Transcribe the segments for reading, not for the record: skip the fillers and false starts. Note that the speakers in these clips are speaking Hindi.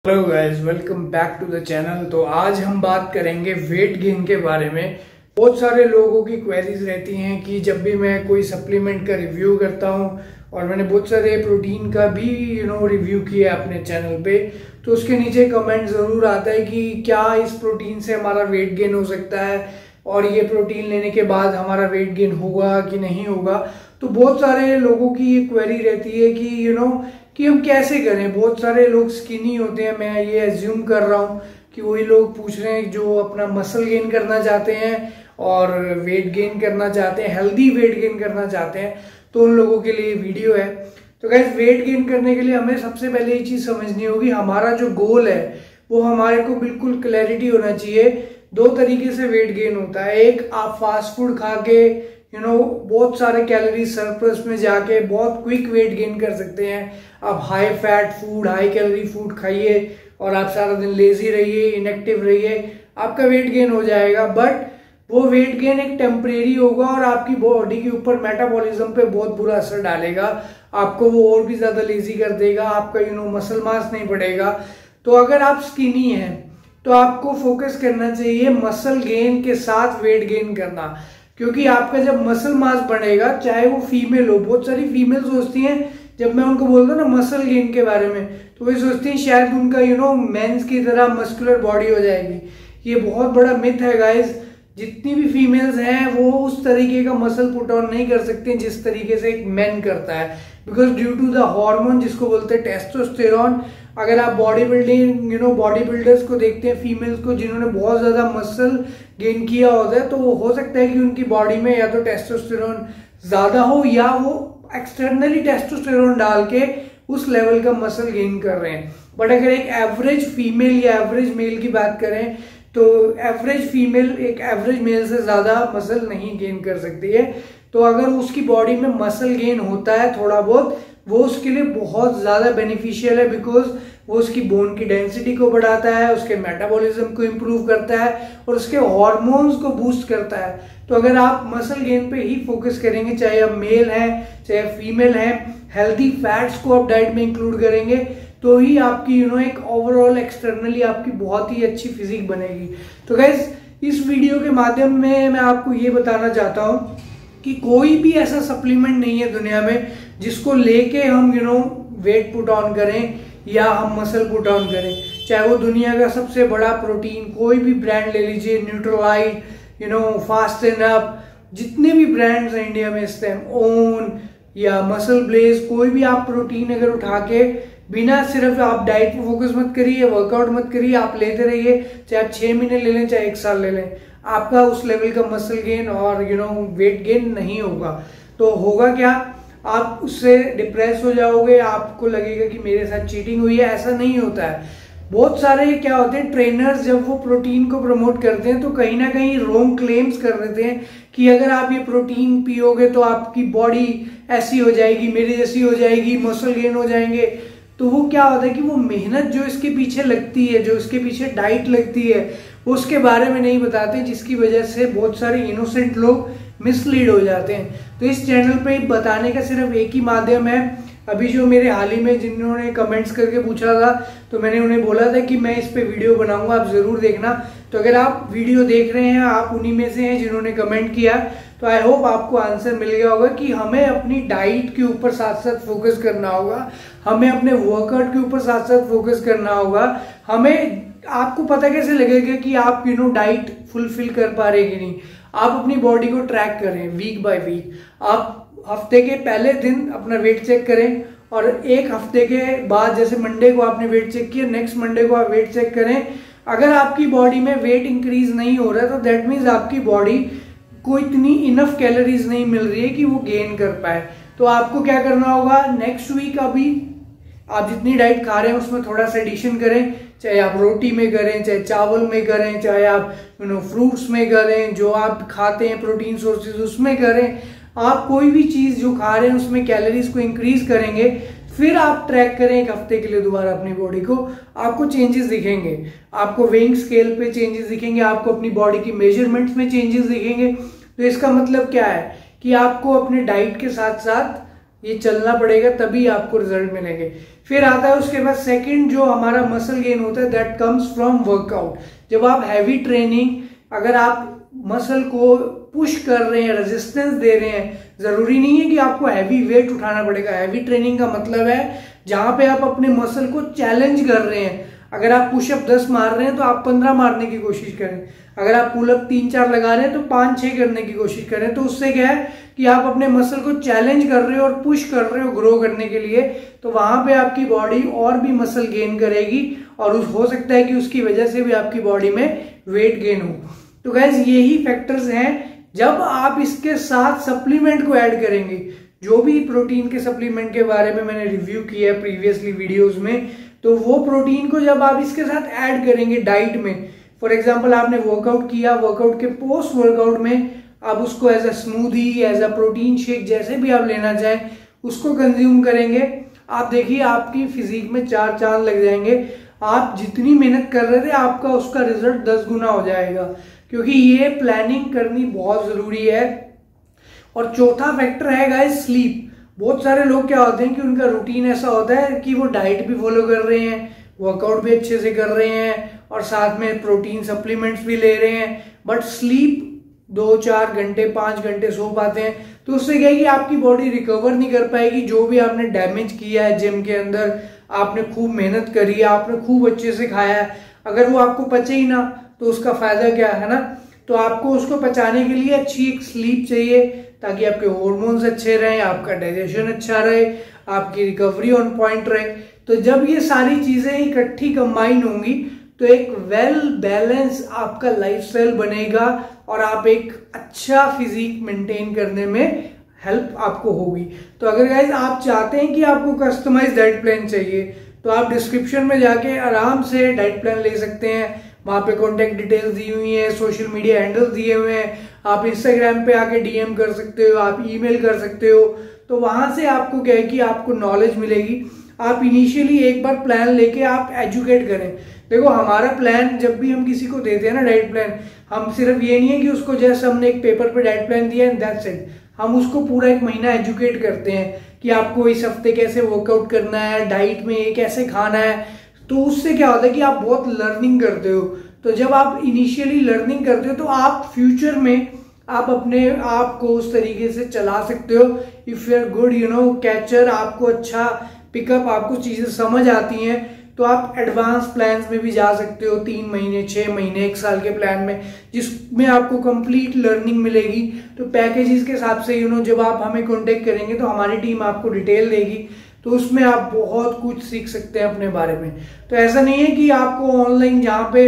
Hello guys, welcome back to the channel. तो आज हम बात करेंगे वेट गेन के बारे में। बहुत सारे लोगों की क्वेरीज रहती हैं कि जब भी मैं कोई सप्लीमेंट का रिव्यू करता हूं, और मैंने बहुत सारे प्रोटीन का भी रिव्यू किया अपने चैनल पे, तो उसके नीचे कमेंट ज़रूर आता है कि क्या इस प्रोटीन से हमारा वेट गेन हो सकता है और ये प्रोटीन लेने के बाद हमारा वेट गेन होगा कि नहीं होगा। तो बहुत सारे लोगों की ये क्वेरी रहती है कि कि हम कैसे करें। बहुत सारे लोग स्किनी होते हैं, मैं ये एज्यूम कर रहा हूँ कि वही लोग पूछ रहे हैं जो अपना मसल गेन करना चाहते हैं और वेट गेन करना चाहते हैं, हेल्दी वेट गेन करना चाहते हैं। तो उन लोगों के लिए वीडियो है। तो गाइस, वेट गेन करने के लिए हमें सबसे पहले ये चीज़ समझनी होगी, हमारा जो गोल है वो हमारे को बिल्कुल क्लैरिटी होना चाहिए। दो तरीके से वेट गेन होता है। एक, आप फास्ट फूड खा के बहुत सारे कैलोरीज सरप्लस में जाके बहुत क्विक वेट गेन कर सकते हैं। आप high fat food, high calorie food खाइए और आप सारा दिन लेजी रहिए, इनएक्टिव रहिए, आपका वेट गेन हो जाएगा। बट वो वेट गेन एक टेम्परेरी होगा और आपकी बॉडी के ऊपर मेटाबॉलिज्म पे बहुत बुरा असर डालेगा। आपको वो और भी ज्यादा लेजी कर देगा, आपका मसल मास नहीं बढ़ेगा। तो अगर आप स्किनी हैं तो आपको फोकस करना चाहिए मसल गेन के साथ वेट गेन करना, क्योंकि आपका जब मसल मास बढ़ेगा, चाहे वो फीमेल हो, बहुत सारी फीमेल सोचती हैं, जब मैं उनको बोलता हूँ ना मसल गेन के बारे में, तो वे सोचती हैं शायद उनका मेंस की तरह मस्कुलर बॉडी हो जाएगी। ये बहुत बड़ा मिथ है गाइस। जितनी भी फीमेल्स हैं वो उस तरीके का मसल पुट ऑन नहीं कर सकते जिस तरीके से एक मैन करता है, because due to the hormone जिसको बोलते हैं टेस्टोस्टेरोन। अगर आप बॉडी बिल्डिंग बॉडी बिल्डर्स को देखते हैं, फीमेल्स को जिन्होंने बहुत ज्यादा मसल गेन किया होता है, तो वो हो सकता है कि उनकी बॉडी में या तो टेस्टोस्टेरोन ज्यादा हो या वो एक्सटर्नली टेस्टोस्टेरोन डाल के उस लेवल का मसल गेन कर रहे हैं। बट अगर एक एवरेज फीमेल या एवरेज मेल की बात करें तो एवरेज फीमेल एक एवरेज मेल से ज्यादा मसल नहीं गेन कर सकती है। तो अगर उसकी बॉडी में मसल गेन होता है थोड़ा बहुत, वो उसके लिए बहुत ज्यादा बेनिफिशियल है, बिकॉज वो उसकी बोन की डेंसिटी को बढ़ाता है, उसके मेटाबॉलिज्म को इम्प्रूव करता है और उसके हॉर्मोन्स को बूस्ट करता है। तो अगर आप मसल गेन पे ही फोकस करेंगे, चाहे आप मेल हैं चाहे फीमेल हैं, हेल्दी फैट्स को आप डाइट में इंक्लूड करेंगे, तो ही आपकी एक ओवरऑल एक्सटर्नली आपकी बहुत ही अच्छी फिजिक बनेगी। तो गाइस, इस वीडियो के माध्यम में मैं आपको ये बताना चाहता हूँ कि कोई भी ऐसा सप्लीमेंट नहीं है दुनिया में जिसको लेके हम वेट पुट ऑन करें या हम मसल पुट ऑन करें। चाहे वो दुनिया का सबसे बड़ा प्रोटीन कोई भी ब्रांड ले लीजिए, न्यूट्रोलाइट, फास्ट एंड अप, जितने भी ब्रांड्स हैं इंडिया में इस टाइम, ओन या मसल ब्लेज, कोई भी आप प्रोटीन अगर उठा के बिना सिर्फ आप डाइट पे फोकस मत करिए, वर्कआउट मत करिए, आप लेते रहिए, चाहे आप 6 महीने ले लें चाहे 1 साल ले लें, आपका उस लेवल का मसल गेन और वेट गेन नहीं होगा। तो होगा क्या, आप उससे डिप्रेस हो जाओगे, आपको लगेगा कि मेरे साथ चीटिंग हुई है। ऐसा नहीं होता है। बहुत सारे क्या होते हैं, ट्रेनर्स जब वो प्रोटीन को प्रमोट करते हैं तो कहीं ना कहीं रॉन्ग क्लेम्स कर देते हैं कि अगर आप ये प्रोटीन पियोगे तो आपकी बॉडी ऐसी हो जाएगी, मेरी जैसी हो जाएगी, मसल गेन हो जाएंगे। तो वो क्या होता है कि वो मेहनत जो इसके पीछे लगती है, जो इसके पीछे डाइट लगती है, उसके बारे में नहीं बताते, जिसकी वजह से बहुत सारे इनोसेंट लोग मिसलीड हो जाते हैं। तो इस चैनल पे बताने का सिर्फ एक ही माध्यम है। अभी जो मेरे हाल ही में जिन्होंने कमेंट्स करके पूछा था, तो मैंने उन्हें बोला था कि मैं इस पे वीडियो बनाऊंगा, आप जरूर देखना। तो अगर आप वीडियो देख रहे हैं, आप उन्हीं में से हैं जिन्होंने कमेंट किया, तो आई होप आपको आंसर मिल गया होगा कि हमें अपनी डाइट के ऊपर साथ साथ फोकस करना होगा, हमें अपने वर्कआउट के ऊपर साथ साथ फोकस करना होगा। हमें आपको पता कैसे लगेगा कि आप डाइट फुलफिल कर पा रहे कि नहीं। आप अपनी बॉडी को ट्रैक करें वीक बाय वीक। आप हफ्ते के पहले दिन अपना वेट चेक करें और एक हफ्ते के बाद, जैसे मंडे को आपने वेट चेक किया, नेक्स्ट मंडे को आप वेट चेक करें। अगर आपकी बॉडी में वेट इंक्रीज नहीं हो रहा है तो दैट मीन्स आपकी बॉडी को इतनी इनफ कैलोरीज नहीं मिल रही है कि वो गेन कर पाए। तो आपको क्या करना होगा, नेक्स्ट वीक अभी आप जितनी डाइट खा रहे हैं उसमें थोड़ा सा एडिशन करें, चाहे आप रोटी में करें, चाहे चावल में करें, चाहे आप फ्रूट्स में करें, जो आप खाते हैं प्रोटीन सोर्सेज उसमें करें। आप कोई भी चीज जो खा रहे हैं उसमें कैलोरीज को इंक्रीज करेंगे, फिर आप ट्रैक करें एक हफ्ते के लिए दोबारा अपनी बॉडी को, आपको चेंजेस दिखेंगे। आपको वेइंग स्केल पे चेंजेस दिखेंगे, आपको अपनी बॉडी की मेजरमेंट्स में चेंजेस दिखेंगे। तो इसका मतलब क्या है कि आपको अपने डाइट के साथ साथ ये चलना पड़ेगा, तभी आपको रिजल्ट मिलेंगे। फिर आता है उसके बाद सेकंड जो हमारा मसल गेन होता है, दैट कम्स फ्रॉम वर्कआउट। जब आप हैवी ट्रेनिंग, अगर आप मसल को पुश कर रहे हैं, रेजिस्टेंस दे रहे हैं, जरूरी नहीं है कि आपको हैवी वेट उठाना पड़ेगा। हैवी ट्रेनिंग का मतलब है जहां पे आप अपने मसल को चैलेंज कर रहे हैं। अगर आप पुशअप 10 मार रहे हैं तो आप 15 मारने की कोशिश करें। अगर आप पुलअप 3-4 लगा रहे हैं तो 5-6 करने की कोशिश करें। तो उससे क्या है कि आप अपने मसल को चैलेंज कर रहे हो और पुश कर रहे हो ग्रो करने के लिए। तो वहां पे आपकी बॉडी और भी मसल गेन करेगी और हो सकता है कि उसकी वजह से भी आपकी बॉडी में वेट गेन हो। तो गाइस यही फैक्टर्स हैं। जब आप इसके साथ सप्लीमेंट को ऐड करेंगे, जो भी प्रोटीन के सप्लीमेंट के बारे में मैंने रिव्यू किया है प्रीवियसली वीडियोस में, तो वो प्रोटीन को जब आप इसके साथ ऐड करेंगे डाइट में, फॉर एग्जांपल आपने वर्कआउट किया, वर्कआउट के पोस्ट वर्कआउट में आप उसको as a smoothie, as a protein shake, जैसे भी आप लेना चाहें उसको कंज्यूम करेंगे, आप देखिए आपकी फिजिक में 4 चांद लग जाएंगे। आप जितनी मेहनत कर रहे थे आपका उसका रिजल्ट 10 गुना हो जाएगा, क्योंकि ये प्लानिंग करनी बहुत जरूरी है। और चौथा फैक्टर है गाइस स्लीप। बहुत सारे लोग क्या होते हैं कि उनका रूटीन ऐसा होता है कि वो डाइट भी फॉलो कर रहे हैं, वर्कआउट भी अच्छे से कर रहे हैं और साथ में प्रोटीन सप्लीमेंट्स भी ले रहे हैं, बट स्लीप 2-4 घंटे 5 घंटे सो पाते हैं। तो उससे क्या है कि आपकी बॉडी रिकवर नहीं कर पाएगी। जो भी आपने डैमेज किया है जिम के अंदर, आपने खूब मेहनत करी है, आपने खूब अच्छे से खाया है, अगर वो आपको पचे ही ना तो उसका फायदा क्या है ना। तो आपको उसको पचाने के लिए अच्छी एक स्लीप चाहिए, ताकि आपके हार्मोन्स अच्छे रहें, आपका डाइजेशन अच्छा रहे, आपकी रिकवरी ऑन पॉइंट रहे। तो जब ये सारी चीजें इकट्ठी कंबाइन होंगी तो एक वेल बैलेंस आपका लाइफस्टाइल बनेगा और आप एक अच्छा फिजिक मेंटेन करने में हेल्प आपको होगी। तो अगर गाइज आप चाहते हैं कि आपको कस्टमाइज डाइट प्लान चाहिए, तो आप डिस्क्रिप्शन में जाके आराम से डाइट प्लान ले सकते हैं। वहां पे कॉन्टेक्ट डिटेल्स दी हुई है, सोशल मीडिया हैंडल्स दिए हुए हैं, आप इंस्टाग्राम पे आके डीएम कर सकते हो, आप ईमेल कर सकते हो। तो वहां से आपको क्या है कि आपको नॉलेज मिलेगी। आप इनिशियली एक बार प्लान लेके आप एजुकेट करें। देखो हमारा प्लान जब भी हम किसी को देते हैं ना डाइट प्लान, हम सिर्फ ये नहीं है कि उसको जैसे हमने एक पेपर पे डाइट प्लान दिया एंड दैट्स इट, हम उसको पूरा 1 महीना एजुकेट करते हैं कि आपको इस हफ्ते कैसे वर्कआउट करना है, डाइट में ये कैसे खाना है। तो उससे क्या होता है कि आप बहुत लर्निंग करते हो। तो जब आप इनिशियली लर्निंग करते हो तो आप फ्यूचर में आप अपने आप को उस तरीके से चला सकते हो। If you are good catcher, आपको अच्छा पिकअप, आपको चीजें समझ आती हैं, तो आप एडवांस प्लान्स में भी जा सकते हो, 3 महीने 6 महीने 1 साल के प्लान में, जिसमें आपको कंप्लीट लर्निंग मिलेगी। तो पैकेजेस के हिसाब से जब आप हमें कांटेक्ट करेंगे तो हमारी टीम आपको डिटेल देगी, तो उसमें आप बहुत कुछ सीख सकते हैं अपने बारे में। तो ऐसा नहीं है कि आपको ऑनलाइन जहाँ पे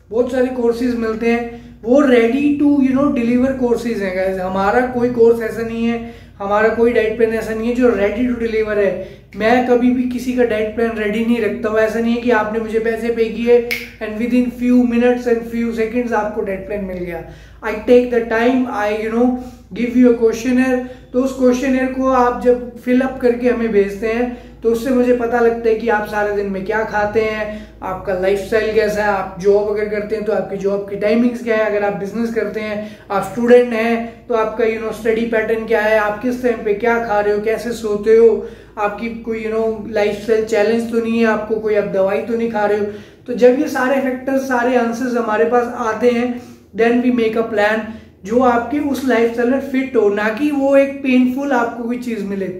बहुत सारे कोर्सेज मिलते हैं वो रेडी टू डिलीवर कोर्सेज हैं गाइस। हमारा कोई कोर्स ऐसा नहीं है, हमारा कोई डाइट प्लान ऐसा नहीं है जो रेडी टू डिलीवर है। मैं कभी भी किसी का डाइट प्लान रेडी नहीं रखता हूँ। ऐसा नहीं है कि आपने मुझे पैसे पे किए and within few minutes and few seconds आपको डाइट प्लान मिल गया। I take the time, I give you a questionnaire. तो उस क्वेश्चनर को आप जब फिल अप करके हमें भेजते हैं तो उससे मुझे पता लगता है कि आप सारे दिन में क्या खाते हैं, आपका लाइफस्टाइल कैसा है, आप जॉब अगर करते हैं तो आपकी जॉब की टाइमिंग्स क्या है, अगर आप बिजनेस करते हैं, आप स्टूडेंट हैं तो आपका स्टडी पैटर्न क्या है, आप किस टाइम पे क्या खा रहे हो, कैसे सोते हो, आपकी कोई लाइफस्टाइल चैलेंज तो नहीं है, आपको कोई आप दवाई तो नहीं खा रहे हो। तो जब ये सारे फैक्टर्स, सारे आंसर्स हमारे पास आते हैं, then we make a plan जो आपके उस लाइफस्टाइल में फिट हो, ना कि वो एक पेनफुल आपको कोई चीज मिले।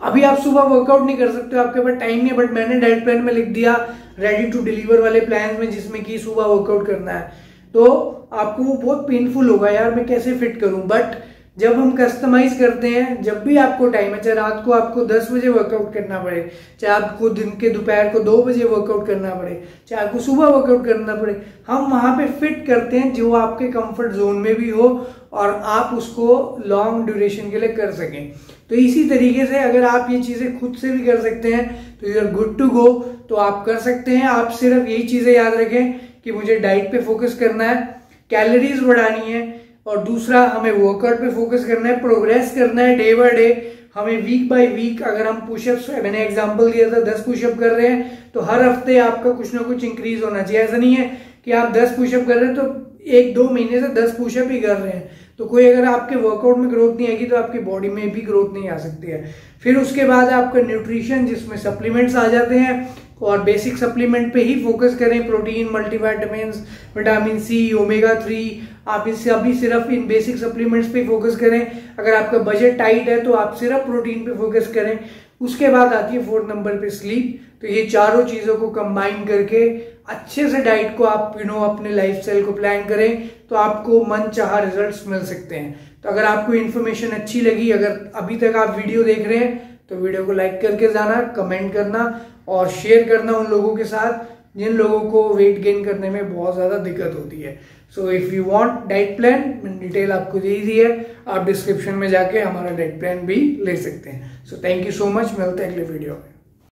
अभी आप सुबह वर्कआउट नहीं कर सकते, आपके पास टाइम नहीं है, बट मैंने डाइट प्लान में लिख दिया रेडी टू डिलीवर वाले प्लान में, जिसमें कि सुबह वर्कआउट करना है, तो आपको वो बहुत पेनफुल होगा, यार मैं कैसे फिट करूं। बट जब हम कस्टमाइज करते हैं, जब भी आपको टाइम है, चाहे रात को आपको 10 बजे वर्कआउट करना पड़े, चाहे आपको दिन के दोपहर को 2 बजे वर्कआउट करना पड़े, चाहे आपको सुबह वर्कआउट करना पड़े, हम वहां पे फिट करते हैं जो आपके कंफर्ट जोन में भी हो और आप उसको लॉन्ग ड्यूरेशन के लिए कर सकें। तो इसी तरीके से अगर आप ये चीजें खुद से भी कर सकते हैं तो you are good to go. तो आप कर सकते हैं। आप सिर्फ यही चीजें याद रखें कि मुझे डाइट पे फोकस करना है, कैलोरीज बढ़ानी है, और दूसरा हमें वर्कआउट पे फोकस करना है, प्रोग्रेस करना है डे बाय डे। हमें वीक बाय वीक, अगर हम पुशअप्स, मैंने एग्जांपल दिया था 10 पुशअप कर रहे हैं तो हर हफ्ते आपका कुछ ना कुछ इंक्रीज होना चाहिए। ऐसा नहीं है कि आप 10 पुशअप कर रहे हैं तो 1-2 महीने से 10 पुशअप ही कर रहे हैं, तो कोई अगर आपके वर्कआउट में ग्रोथ नहीं आएगी तो आपकी बॉडी में भी ग्रोथ नहीं आ सकती है। फिर उसके बाद आपका न्यूट्रिशन, जिसमें सप्लीमेंट्स आ जाते हैं, और बेसिक सप्लीमेंट पे ही फोकस करें। Protein, multivitamins, vitamin C, omega 3, आप इससे अभी सिर्फ इन बेसिक सप्लीमेंट्स पे फोकस करें। अगर आपका बजट टाइट है तो आप सिर्फ प्रोटीन पे फोकस करें। उसके बाद आती है 4 नंबर पे स्लीप। तो ये चारों चीजों को कंबाइन करके अच्छे से डाइट को आप अपने लाइफस्टाइल को प्लान करें तो आपको मनचाहा रिजल्ट्स मिल सकते हैं। तो अगर आपको इन्फॉर्मेशन अच्छी लगी, अगर अभी तक आप वीडियो देख रहे हैं तो वीडियो को लाइक करके जाना, कमेंट करना और शेयर करना उन लोगों के साथ जिन लोगों को वेट गेन करने में बहुत ज्यादा दिक्कत होती है। So if you want diet plan, मैंने डिटेल आपको दे दी है, आप डिस्क्रिप्शन में जाके हमारा डाइट प्लान भी ले सकते हैं। So thank you so much, मिलते हैं अगले वीडियो में।